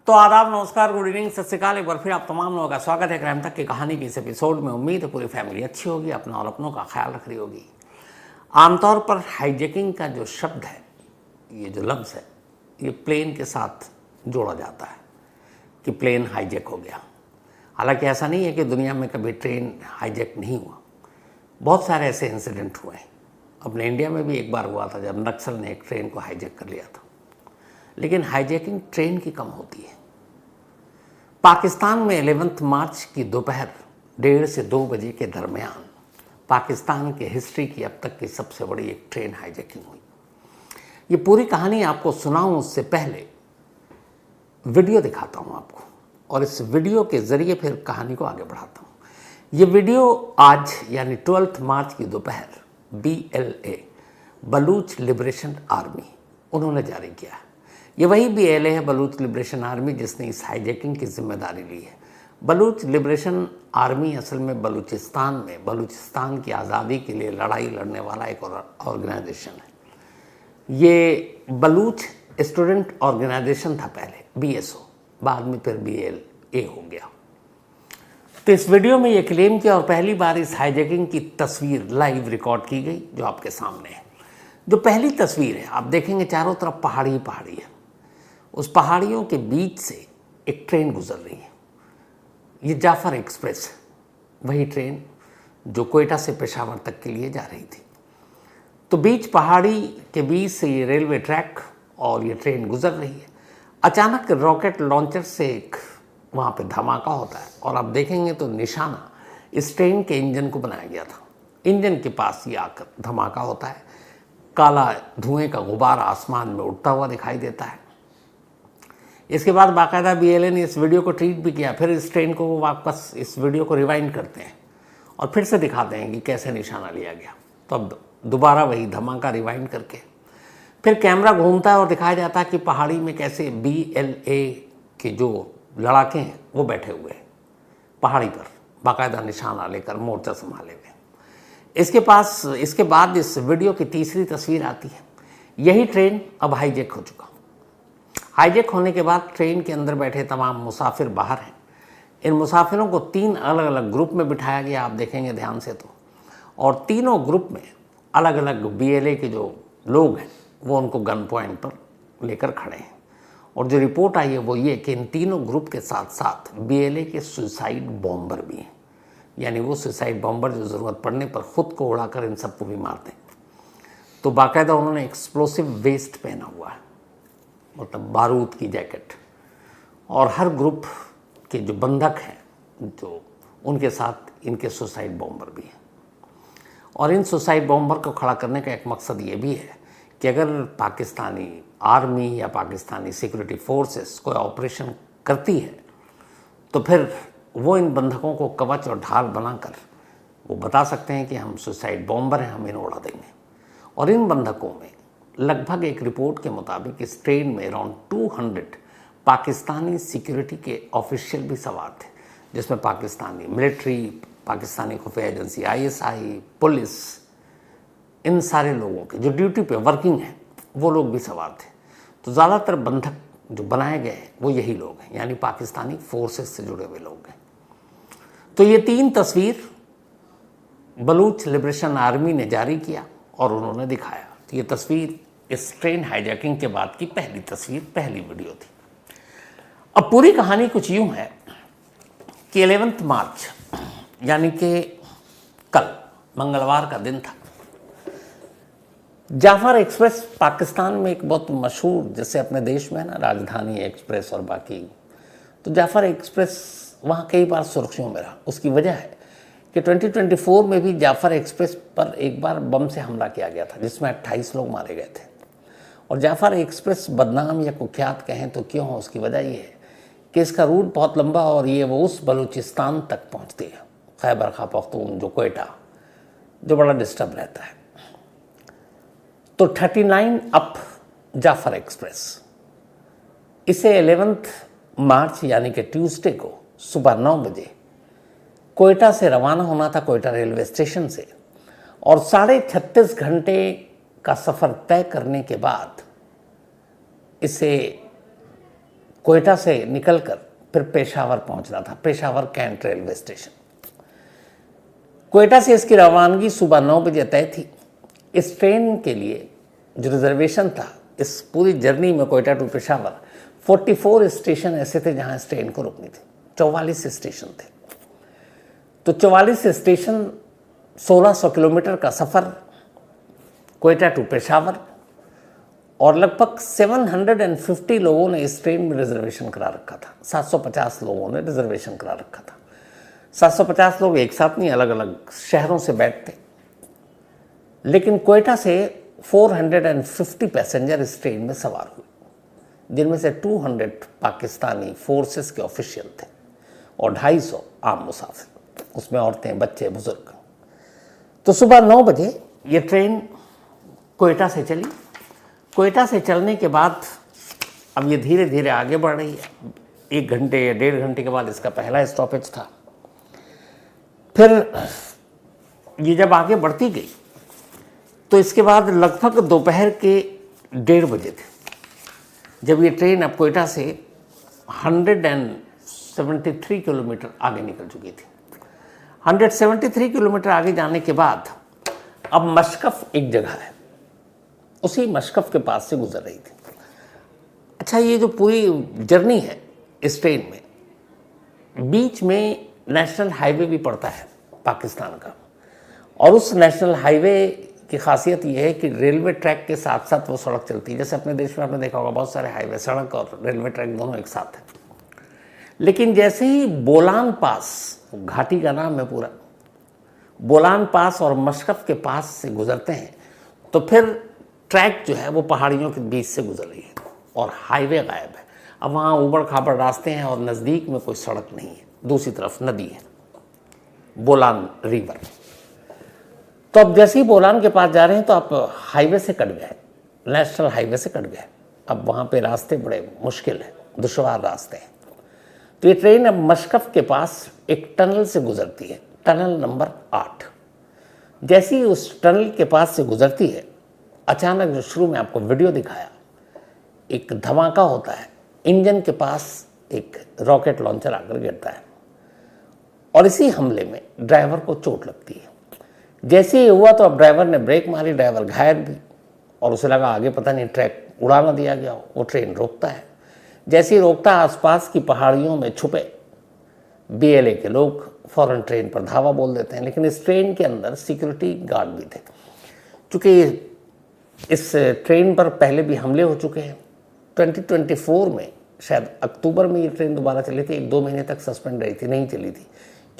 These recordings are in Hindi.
तो आदाब, नमस्कार, गुड इवनिंग, सत श्री अकाल। एक बार फिर आप तमाम लोगों का स्वागत है क्राइम तक की कहानी की इस एपिसोड में। उम्मीद है पूरी फैमिली अच्छी होगी, अपना और अपनों का ख्याल रख रही होगी। आमतौर पर हाईजैकिंग का जो शब्द है, ये जो लफ्ज़ है, ये प्लेन के साथ जोड़ा जाता है कि प्लेन हाईजैक हो गया। हालांकि ऐसा नहीं है कि दुनिया में कभी ट्रेन हाईजैक नहीं हुआ। बहुत सारे ऐसे इंसिडेंट हुए हैं। अपने इंडिया में भी एक बार हुआ था जब नक्सल ने एक ट्रेन को हाईजैक कर लिया था। लेकिन हाईजैकिंग ट्रेन की कम होती है। पाकिस्तान में 11 मार्च की दोपहर 1:30 से 2 बजे के दरमियान पाकिस्तान के हिस्ट्री की अब तक की सबसे बड़ी एक ट्रेन हाईजैकिंग हुई। ये पूरी कहानी आपको सुनाऊं उससे पहले वीडियो दिखाता हूं आपको, और इस वीडियो के जरिए फिर कहानी को आगे बढ़ाता हूं। ये वीडियो आज यानी 12 मार्च की दोपहर BLA, बलूच लिबरेशन आर्मी, उन्होंने जारी किया है। ये वही BLA है, बलूच लिबरेशन आर्मी, जिसने इस हाईजैकिंग की जिम्मेदारी ली है। बलूच लिबरेशन आर्मी असल में बलूचिस्तान की आज़ादी के लिए लड़ाई लड़ने वाला एक ऑर्गेनाइजेशन है। ये बलूच स्टूडेंट ऑर्गेनाइजेशन था पहले, BSO, बाद में फिर BLA हो गया। तो इस वीडियो में ये क्लेम किया, और पहली बार इस हाईजैकिंग की तस्वीर लाइव रिकॉर्ड की गई जो आपके सामने है। जो पहली तस्वीर है, आप देखेंगे चारों तरफ पहाड़ी ही पहाड़ी है। उस पहाड़ियों के बीच से एक ट्रेन गुजर रही है। ये जाफर एक्सप्रेस, वही ट्रेन जो कोयटा से पेशावर तक के लिए जा रही थी। तो बीच पहाड़ी के बीच से ये रेलवे ट्रैक और ये ट्रेन गुजर रही है। अचानक रॉकेट लॉन्चर से एक वहाँ पे धमाका होता है, और आप देखेंगे तो निशाना इस ट्रेन के इंजन को बनाया गया था। इंजन के पास ये आकर धमाका होता है। काला धुएं का गुब्बार आसमान में उड़ता हुआ दिखाई देता है। इसके बाद बाकायदा BLA ने इस वीडियो को ट्वीट भी किया। फिर इस ट्रेन को वापस इस वीडियो को रिवाइंड करते हैं और फिर से दिखाते हैं कि कैसे निशाना लिया गया। तो अब दोबारा वही धमाका रिवाइंड करके फिर कैमरा घूमता है और दिखाया जाता है कि पहाड़ी में कैसे BLA के जो लड़ाके हैं वो बैठे हुए हैं पहाड़ी पर, बाकायदा निशाना लेकर, मोर्चा संभाले हुए। इसके बाद इस वीडियो की तीसरी तस्वीर आती है। यही ट्रेन अब हाईजैक हो चुका। हाईजैक होने के बाद ट्रेन के अंदर बैठे तमाम मुसाफिर बाहर हैं। इन मुसाफिरों को 3 अलग अलग ग्रुप में बिठाया गया, आप देखेंगे ध्यान से तो, और तीनों ग्रुप में अलग अलग BLA के जो लोग हैं वो उनको गन पॉइंट पर लेकर खड़े हैं। और जो रिपोर्ट आई है वो ये कि इन तीनों ग्रुप के साथ साथ BLA के सुसाइड बॉम्बर भी हैं। यानी वो सुसाइड बॉम्बर जो ज़रूरत पड़ने पर ख़ुद को उड़ाकर इन सबको भी मार दें। तो बाकायदा उन्होंने एक्सप्लोसिव वेस्ट पहना हुआ है, मतलब बारूद की जैकेट। और हर ग्रुप के जो बंधक हैं, जो उनके साथ इनके सुसाइड बॉम्बर भी हैं। और इन सुसाइड बॉम्बर को खड़ा करने का एक मकसद ये भी है कि अगर पाकिस्तानी आर्मी या पाकिस्तानी सिक्योरिटी फोर्सेस कोई ऑपरेशन करती है तो फिर वो इन बंधकों को कवच और ढाल बनाकर वो बता सकते हैं कि हम सुसाइड बॉम्बर हैं, हम इन्हें उड़ा देंगे। और इन बंधकों में लगभग एक रिपोर्ट के मुताबिक इस ट्रेन में अराउंड 200 पाकिस्तानी सिक्योरिटी के ऑफिशियल भी सवार थे, जिसमें पाकिस्तानी मिलिट्री, पाकिस्तानी खुफिया एजेंसी ISI, पुलिस, इन सारे लोगों के जो ड्यूटी पे वर्किंग हैं वो लोग भी सवार थे। तो ज़्यादातर बंधक जो बनाए गए हैं वो यही लोग हैं, यानी पाकिस्तानी फोर्सेस से जुड़े हुए लोग हैं। तो ये 3 तस्वीर बलूच लिबरेशन आर्मी ने जारी किया और उन्होंने दिखाया। तो ये तस्वीर इस ट्रेन हाईजैकिंग के बाद की पहली तस्वीर, पहली वीडियो थी। अब पूरी कहानी कुछ यूँ है कि 11 मार्च यानी कि कल मंगलवार का दिन था। जाफर एक्सप्रेस पाकिस्तान में एक बहुत मशहूर, जैसे अपने देश में है ना राजधानी एक्सप्रेस और बाकी, तो जाफर एक्सप्रेस वहाँ कई बार सुर्खियों में रहा। उसकी वजह है कि 2024 में भी जाफर एक्सप्रेस पर एक बार बम से हमला किया गया था, जिसमें 28 लोग मारे गए थे। और जाफर एक्सप्रेस बदनाम या कुख्यात कहें तो क्यों हो, उसकी वजह ये है कि इसका रूट बहुत लंबा, और ये वो उस बलूचिस्तान तक पहुँचती है, खैबर पख्तून, जो कोयटा, जो बड़ा डिस्टर्ब रहता है। तो 39 अप जाफर एक्सप्रेस, इसे 11 मार्च यानी कि ट्यूसडे को सुबह 9 बजे कोयटा से रवाना होना था, कोयटा रेलवे स्टेशन से। और 36.5 घंटे का सफ़र तय करने के बाद इसे कोयटा से निकलकर फिर पेशावर पहुंचना था, Peshawar cantt railway station. Quetta से इसकी रवानगी सुबह 9 बजे तय थी। इस ट्रेन के लिए जो रिजर्वेशन था, इस पूरी जर्नी में कोयटा टू पेशावर 44 स्टेशन ऐसे थे जहां इस ट्रेन को रुकनी थी। 44 स्टेशन थे। तो 44 स्टेशन, 1600 किलोमीटर का सफ़र कोयटा टू पेशावर, और लगभग 750 लोगों ने इस ट्रेन में रिजर्वेशन करा रखा था। 750 लोगों ने रिजर्वेशन करा रखा था। 750 लोग एक साथ नहीं, अलग अलग शहरों से बैठते। लेकिन कोयटा से 450 पैसेंजर इस ट्रेन में सवार हुए, जिनमें से 200 पाकिस्तानी फोर्सेस के ऑफिशियल थे और 250 आम मुसाफिर, उसमें औरतें, बच्चे, बुजुर्ग। तो सुबह 9 बजे ये ट्रेन कोयटा से चली। कोयटा से चलने के बाद अब ये धीरे धीरे आगे बढ़ रही है। 1 घंटे या 1.5 घंटे के बाद इसका पहला स्टॉपेज था। फिर ये जब आगे बढ़ती गई तो इसके बाद लगभग दोपहर के 1:30 बजे थे जब ये ट्रेन अब कोयटा से 173 किलोमीटर आगे निकल चुकी थी। 173 किलोमीटर आगे जाने के बाद अब मशकफ एक जगह है, उसी मशकफ के पास से गुजर रही थी। अच्छा, ये जो पूरी जर्नी है इस ट्रेन में, बीच में नेशनल हाईवे भी पड़ता है पाकिस्तान का, और उस नेशनल हाईवे की खासियत ये है कि रेलवे ट्रैक के साथ साथ वो सड़क चलती है। जैसे अपने देश में आपने देखा होगा बहुत सारे हाईवे, सड़क और रेलवे ट्रैक दोनों एक साथ हैं। लेकिन जैसे ही बोलान पास, घाटी का नाम है पूरा, बोलान पास और मशकफ के पास से गुजरते हैं तो फिर ट्रैक जो है वो पहाड़ियों के बीच से गुजर रही है और हाईवे गायब है। अब वहाँ ऊबड़ खाबड़ रास्ते हैं और नज़दीक में कोई सड़क नहीं है, दूसरी तरफ नदी है, बोलान रिवर। तो अब जैसे ही बोलान के पास जा रहे हैं तो आप हाईवे से कट गए, नेशनल हाईवे से कट गए। अब वहाँ पे रास्ते बड़े मुश्किल हैं, दुश्वार रास्ते हैं। तो ये ट्रेन अब मशकफ के पास एक टनल से गुजरती है, टनल नंबर 8। जैसे ही उस टनल के पास से गुजरती है, अचानक जो शुरू में आपको वीडियो दिखाया, एक धमाका होता है। इंजन के पास एक रॉकेट लॉन्चर आकर गिरता है और इसी हमले में ड्राइवर को चोट लगती है। जैसे ही हुआ तो अब ड्राइवर ने ब्रेक मारी, ड्राइवर घायल भी, और उसे लगा आगे पता नहीं ट्रैक उड़ा ना दिया गया हो। वो ट्रेन रोकता है। जैसे ही रोकता, आसपास की पहाड़ियों में छुपे BLA के लोग फौरन ट्रेन पर धावा बोल देते हैं। लेकिन इस ट्रेन के अंदर सिक्योरिटी गार्ड भी थे, क्योंकि इस ट्रेन पर पहले भी हमले हो चुके हैं। 2024 में शायद अक्टूबर में ये ट्रेन दोबारा चली थी, 1-2 महीने तक सस्पेंड रही थी, नहीं चली थी,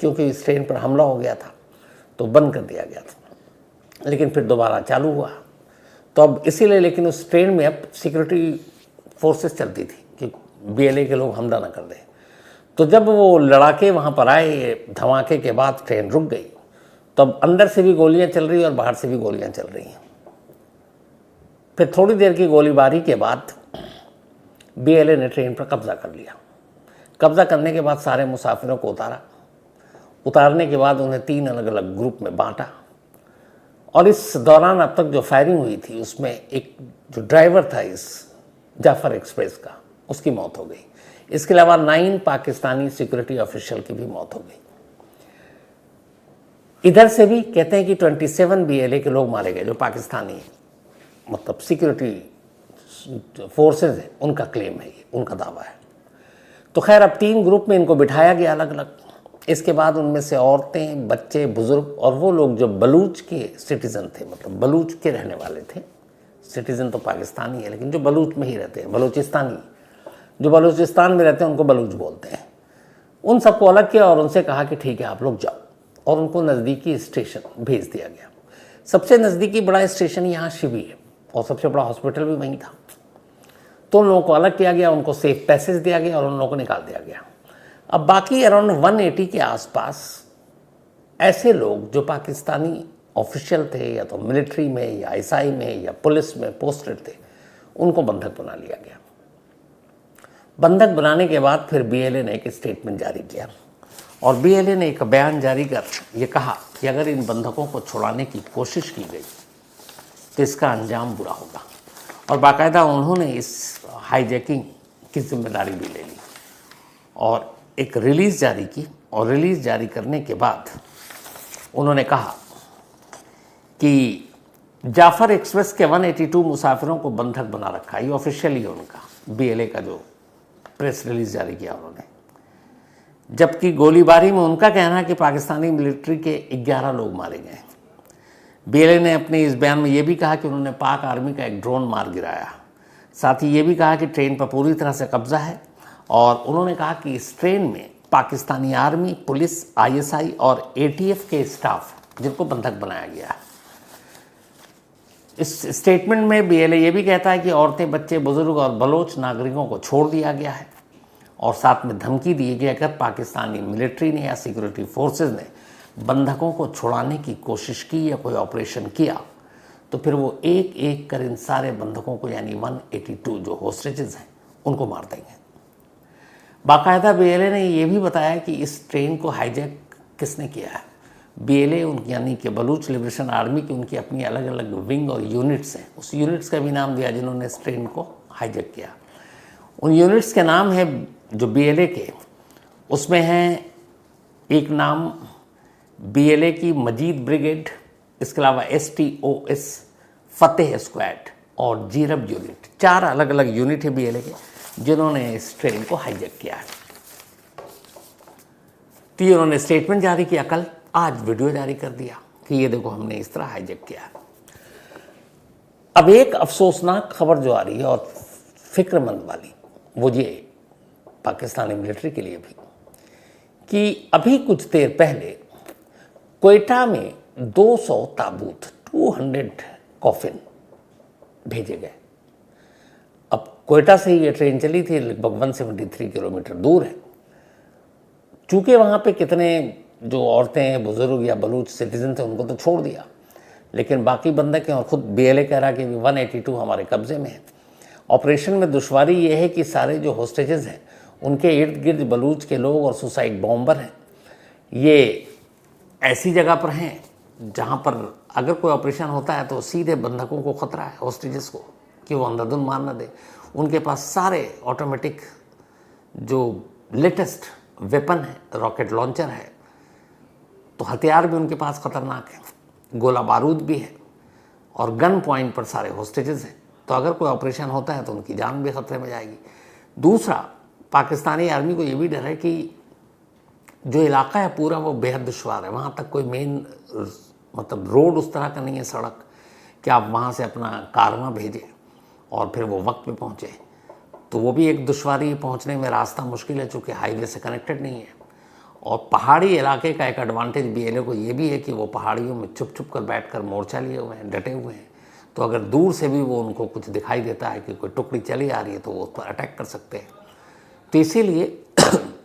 क्योंकि इस ट्रेन पर हमला हो गया था तो बंद कर दिया गया था। लेकिन फिर दोबारा चालू हुआ तो अब इसीलिए, लेकिन उस ट्रेन में अब सिक्योरिटी फोर्सेस चलती थी कि BLA के लोग हमला ना कर दें। तो जब वो लड़ाके वहाँ पर आए, धमाके के बाद ट्रेन रुक गई, तो अब अंदर से भी गोलियाँ चल रही और बाहर से भी गोलियाँ चल रही हैं। फिर थोड़ी देर की गोलीबारी के बाद BLA ने ट्रेन पर कब्जा कर लिया। कब्जा करने के बाद सारे मुसाफिरों को उतारा। उतारने के बाद उन्हें 3 अलग अलग ग्रुप में बांटा, और इस दौरान अब तक जो फायरिंग हुई थी उसमें एक जो ड्राइवर था इस जाफर एक्सप्रेस का, उसकी मौत हो गई। इसके अलावा 9 पाकिस्तानी सिक्योरिटी ऑफिशियल की भी मौत हो गई। इधर से भी कहते हैं कि 27 BLA के लोग मारे गए, जो पाकिस्तानी मतलब सिक्योरिटी फोर्सेस हैं, उनका क्लेम है, ये उनका दावा है। तो खैर अब 3 ग्रुप में इनको बिठाया गया अलग अलग। इसके बाद उनमें से औरतें, बच्चे, बुजुर्ग और वो लोग जो बलूच के सिटीज़न थे, मतलब बलूच के रहने वाले थे। सिटीज़न तो पाकिस्तानी है लेकिन जो बलूच में ही रहते हैं, बलूचिस्तानी, जो बलूचिस्तान में रहते हैं उनको बलूच बोलते हैं, उन सबको अलग किया और उनसे कहा कि ठीक है आप लोग जाओ, और उनको नज़दीकी स्टेशन भेज दिया गया। सबसे नज़दीकी बड़ा स्टेशन यहाँ शिवी है और सबसे बड़ा हॉस्पिटल भी वहीं था। तो उन लोगों को अलग किया गया, उनको सेफ पैसेज दिया गया और उन लोगों को निकाल दिया गया। अब बाकी अराउंड 180 के आसपास ऐसे लोग जो पाकिस्तानी ऑफिशियल थे, या तो मिलिट्री में या ISI में या पुलिस में पोस्टेड थे, उनको बंधक बना लिया गया। बंधक बनाने के बाद फिर BLA ने एक स्टेटमेंट जारी किया और BLA ने एक बयान जारी कर ये कहा कि अगर इन बंधकों को छुड़ाने की कोशिश की गई तो इसका अंजाम बुरा होगा। और बाकायदा उन्होंने इस हाईजैकिंग की जिम्मेदारी भी ले ली और एक रिलीज़ जारी की। और रिलीज़ जारी करने के बाद उन्होंने कहा कि जाफर एक्सप्रेस के 182 मुसाफिरों को बंधक बना रखा। ये ऑफिशियली है उनका, बीएलए का जो प्रेस रिलीज जारी किया उन्होंने। जबकि गोलीबारी में उनका कहना है कि पाकिस्तानी मिलिट्री के 11 लोग मारे गए। बीएलए ने अपने इस बयान में ये भी कहा कि उन्होंने पाक आर्मी का एक ड्रोन मार गिराया। साथ ही ये भी कहा कि ट्रेन पर पूरी तरह से कब्जा है और उन्होंने कहा कि इस ट्रेन में पाकिस्तानी आर्मी, पुलिस, आईएसआई और एटीएफ के स्टाफ जिनको बंधक बनाया गया है। इस स्टेटमेंट में बीएलए ये भी कहता है कि औरतें, बच्चे, बुजुर्ग और बलोच नागरिकों को छोड़ दिया गया है और साथ में धमकी दी गई अगर पाकिस्तानी मिलिट्री ने या सिक्योरिटी फोर्सेस ने बंधकों को छुड़ाने की कोशिश की या कोई ऑपरेशन किया तो फिर वो एक एक कर इन सारे बंधकों को यानी 182 जो होस्टेजेस हैं उनको मार देंगे। बाकायदा बीएलए ने ये भी बताया कि इस ट्रेन को हाईजैक किसने किया है। बीएलए उनकी यानी कि बलूच लिबरेशन आर्मी की उनकी अपनी अलग अलग विंग और यूनिट्स हैं। उस यूनिट्स का भी नाम दिया जिन्होंने इस ट्रेन को हाईजैक किया। उन यूनिट्स के नाम है जो बीएलए के, उसमें हैं एक नाम बीएलए की मजीद ब्रिगेड, इसके अलावा एसटीओएस, फतेह स्क्वाड और जीरब यूनिट। 4 अलग अलग यूनिट है बीएलए के जिन्होंने इस ट्रेन को हाईजैक किया है। तो उन्होंने स्टेटमेंट जारी किया, कल आज वीडियो जारी कर दिया कि ये देखो हमने इस तरह हाईजैक किया। अब एक अफसोसनाक खबर जो आ रही है और फिक्रमंद वाली, वो ये पाकिस्तानी मिलिट्री के लिए भी, कि अभी कुछ देर पहले क्वेटा में 200 ताबूत 200 कॉफिन भेजे गए। अब क्वेटा से ही ये ट्रेन चली थी, लगभग 173 किलोमीटर दूर है। चूंकि वहाँ पे कितने जो औरतें, बुजुर्ग या बलूच सिटीजन थे उनको तो छोड़ दिया, लेकिन बाकी बंधक हैं और ख़ुद बीएलए कह रहा कि 182 हमारे कब्जे में है। ऑपरेशन में दुश्वारी ये है कि सारे जो होस्टेजेस हैं उनके इर्द गिर्द बलूच के लोग और सुसाइड बॉम्बर हैं। ये ऐसी जगह पर हैं जहाँ पर अगर कोई ऑपरेशन होता है तो सीधे बंधकों को ख़तरा है, होस्टेजेस को, कि वो अंधाधुंध मार न दे। उनके पास सारे ऑटोमेटिक जो लेटेस्ट वेपन है, रॉकेट लॉन्चर है, तो हथियार भी उनके पास ख़तरनाक है, गोला बारूद भी है और गन पॉइंट पर सारे होस्टेजेस हैं। तो अगर कोई ऑपरेशन होता है तो उनकी जान भी खतरे में जाएगी। दूसरा, पाकिस्तानी आर्मी को ये भी डर है कि जो इलाका है पूरा वो बेहद दुश्वार है। वहाँ तक कोई मेन मतलब रोड उस तरह का नहीं है, सड़क, कि आप वहाँ से अपना कारवां भेजें और फिर वो वक्त पे पहुँचे। तो वो भी एक दुश्वारी, पहुँचने में रास्ता मुश्किल है चूँकि हाईवे से कनेक्टेड नहीं है। और पहाड़ी इलाके का एक एडवांटेज बीएलए को ये भी है कि वो पहाड़ियों में छुप छुप कर बैठकर मोर्चा लिए हुए हैं, डटे हुए हैं। तो अगर दूर से भी वो उनको कुछ दिखाई देता है कि कोई टुकड़ी चली आ रही है तो वो उस पर अटैक कर सकते हैं। तो इसीलिए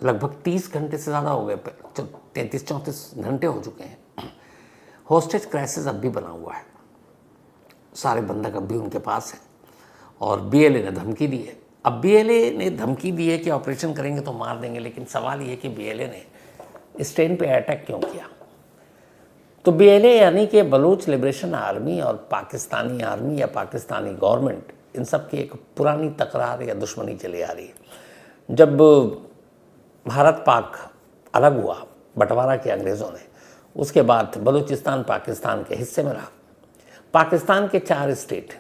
लगभग 30 घंटे से ज़्यादा हो गए, 33-34 घंटे हो चुके हैं। होस्टेज क्राइसिस अब भी बना हुआ है, सारे बंधक अब भी उनके पास हैं और बीएलए ने धमकी दी है। अब बीएलए ने धमकी दी है कि ऑपरेशन करेंगे तो मार देंगे, लेकिन सवाल ये कि बीएलए ने इस ट्रेन पे अटैक क्यों किया। तो बीएलए यानी कि बलूच लिबरेशन आर्मी और पाकिस्तानी आर्मी या पाकिस्तानी गवर्नमेंट, इन सब की एक पुरानी तकरार या दुश्मनी चली आ रही है। जब भारत पाक अलग हुआ, बंटवारा किया अंग्रेज़ों ने, उसके बाद बलूचिस्तान पाकिस्तान के हिस्से में रहा। पाकिस्तान के 4 स्टेट,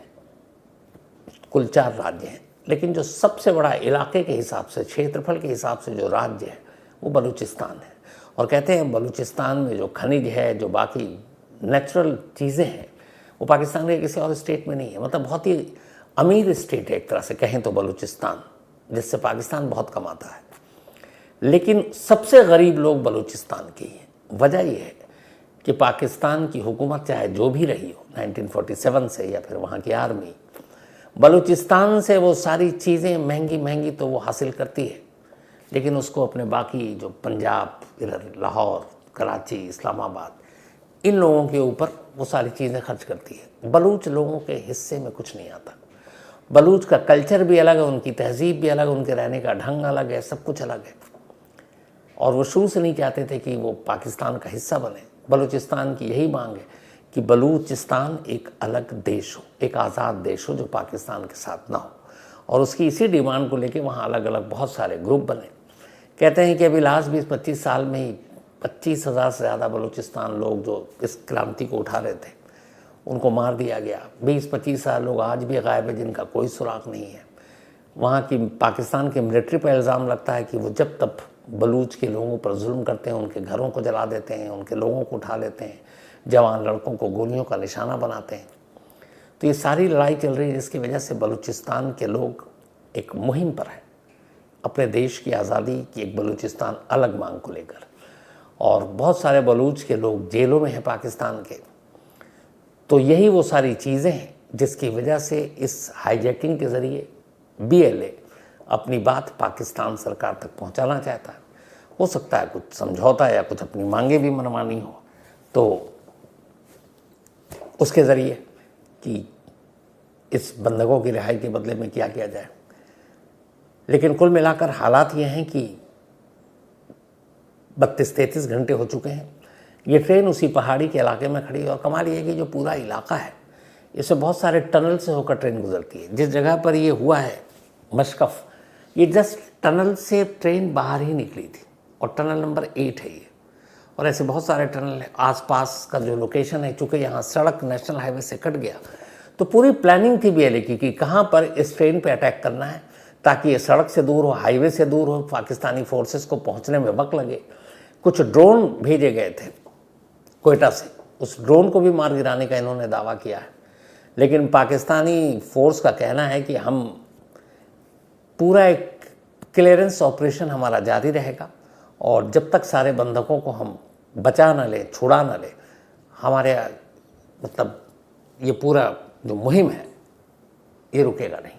कुल 4 राज्य हैं, लेकिन जो सबसे बड़ा इलाके के हिसाब से, क्षेत्रफल के हिसाब से जो राज्य है वो बलूचिस्तान है। और कहते हैं बलूचिस्तान में जो खनिज है, जो बाकी नेचुरल चीज़ें हैं, वो पाकिस्तान के किसी और स्टेट में नहीं है। मतलब बहुत ही अमीर स्टेट है एक तरह से कहें तो बलूचिस्तान, जिससे पाकिस्तान बहुत कमाता है। लेकिन सबसे गरीब लोग बलूचिस्तान के ही हैं। वजह यह है कि पाकिस्तान की हुकूमत चाहे जो भी रही हो 1947 से, या फिर वहाँ की आर्मी, बलूचिस्तान से वो सारी चीज़ें महंगी महंगी तो वो हासिल करती है, लेकिन उसको अपने बाकी जो पंजाब, इधर लाहौर, कराची, इस्लामाबाद, इन लोगों के ऊपर वो सारी चीज़ें खर्च करती है। बलूच लोगों के हिस्से में कुछ नहीं आता। बलूच का कल्चर भी अलग है, उनकी तहजीब भी अलग है, उनके रहने का ढंग अलग है, सब कुछ अलग है। और वो शुरू से नहीं चाहते थे कि वो पाकिस्तान का हिस्सा बने। बलूचिस्तान की यही मांग है कि बलूचिस्तान एक अलग देश हो, एक आज़ाद देश हो जो पाकिस्तान के साथ ना हो। और उसकी इसी डिमांड को लेके वहाँ अलग अलग बहुत सारे ग्रुप बने। कहते हैं कि अभी लास्ट 20-25 साल में ही 25,000 से ज़्यादा बलूचिस्तान लोग जो इस क्रांति को उठा रहे थे उनको मार दिया गया। 20-25,000 लोग आज भी गायब है जिनका कोई सुराग नहीं है। वहाँ की पाकिस्तान की मिलिट्री पर इल्ज़ाम लगता है कि वो जब तब बलूच के लोगों पर जुल्म करते हैं, उनके घरों को जला देते हैं, उनके लोगों को उठा लेते हैं, जवान लड़कों को गोलियों का निशाना बनाते हैं। तो ये सारी लड़ाई चल रही है जिसकी वजह से बलूचिस्तान के लोग एक मुहिम पर हैं अपने देश की आज़ादी की, एक बलूचिस्तान अलग मांग को लेकर। और बहुत सारे बलूच के लोग जेलों में हैं पाकिस्तान के। तो यही वो सारी चीज़ें हैं जिसकी वजह से इस हाईजैकिंग के ज़रिए BLA अपनी बात पाकिस्तान सरकार तक पहुंचाना चाहता है। हो सकता है कुछ समझौता या कुछ अपनी मांगे भी मनवानी हो तो उसके ज़रिए कि इस बंधकों की रिहाई के बदले में क्या किया जाए। लेकिन कुल मिलाकर हालात ये हैं कि 32-33 घंटे हो चुके हैं। ये ट्रेन उसी पहाड़ी के इलाके में खड़ी है और कमाल ये है कि जो पूरा इलाका है इसमें बहुत सारे टनल से होकर ट्रेन गुजरती है। जिस जगह पर ये हुआ है मशकफ, ये जस्ट टनल से ट्रेन बाहर ही निकली थी और टनल नंबर 8 है ये। और ऐसे बहुत सारे टनल है आसपास का जो लोकेशन है। चूँकि यहाँ सड़क नेशनल हाईवे से कट गया तो पूरी प्लानिंग थी BLA की कि कहाँ पर इस ट्रेन पे अटैक करना है ताकि ये सड़क से दूर हो, हाईवे से दूर हो, पाकिस्तानी फोर्सेस को पहुँचने में वक्त लगे। कुछ ड्रोन भेजे गए थे कोयटा से, उस ड्रोन को भी मार गिराने का इन्होंने दावा किया है। लेकिन पाकिस्तानी फोर्स का कहना है कि हम पूरा एक क्लियरेंस ऑपरेशन हमारा जारी रहेगा और जब तक सारे बंधकों को हम बचा न लें, छुड़ा न लें, हमारे मतलब ये पूरा जो मुहिम है ये रुकेगा नहीं।